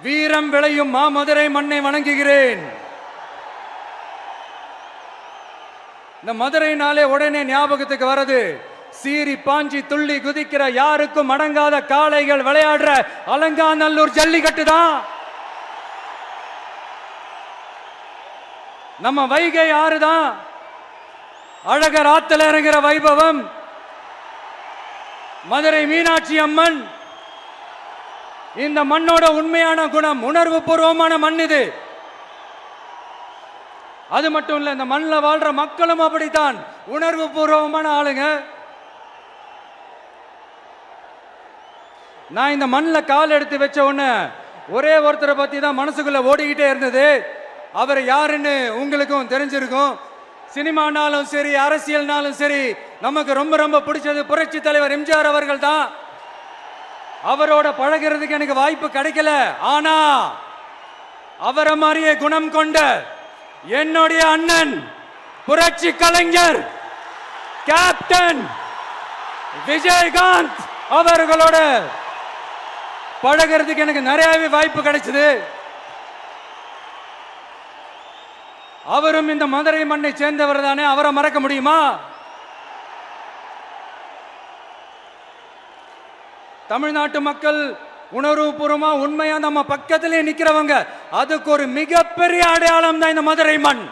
வீரம் விளையும் மாமதுரை மண்ணை வணங்குகிறேன். இந்த மதுரைனாலே உடனே ஞாபகத்துக்கு வரது சீறி பாஞ்சி துள்ளி குதிக்கிற யாருக்கும் அடங்காத காளைகள் விளையாடுற அலங்காநல்லூர் ஜல்லிக்கட்டு தான். நம்ம வைகை ஆறு தான். அழகர் ஆத்துல இறங்குற வைபவம். மதுரை மீனாட்சி அம்மன். இந்த மண்ணோட உண்மையான குணம் உணர்வு பூர்வமான மண் இது. அது மட்டும் இல்ல, இந்த மண்ணில் வாழ்ற மக்களும் அப்படித்தான் உணர்வு பூர்வமான ஆளுங்க. நான் இந்த மண்ணில் கால் எடுத்து வச்ச உடனே ஒரே ஒருத்தரை பத்தி தான் மனசுக்குள்ள ஓடிக்கிட்டே இருந்தது. அவர் யாருன்னு உங்களுக்கும் தெரிஞ்சிருக்கும். சினிமானாலும் சரி, அரசியல்னாலும் சரி, நமக்கு ரொம்ப ரொம்ப பிடிச்சது புரட்சி தலைவர் எம்ஜிஆர் அவர்கள் தான். அவரோட பழகிறதுக்கு எனக்கு வாய்ப்பு கிடைக்கல. ஆனா அவரை மாதிரியே குணம் கொண்ட என்னுடைய அண்ணன் புரட்சி கலைஞர் கேப்டன் விஜயகாந்த் அவர்களோட பழகிறதுக்கு எனக்கு நிறையவே வாய்ப்பு கிடைச்சது. அவரும் இந்த மதுரை மண்ணை சேர்ந்தவர் தானே. அவரை மறக்க முடியுமா? தமிழ்நாட்டு மக்கள் உணர்வுபூர்வமா உண்மையா நம்ம பக்கத்திலே நிக்கிறவங்க. அதுக்கு ஒரு மிகப்பெரிய அடையாளம் தான் இந்த மதுரை மண்.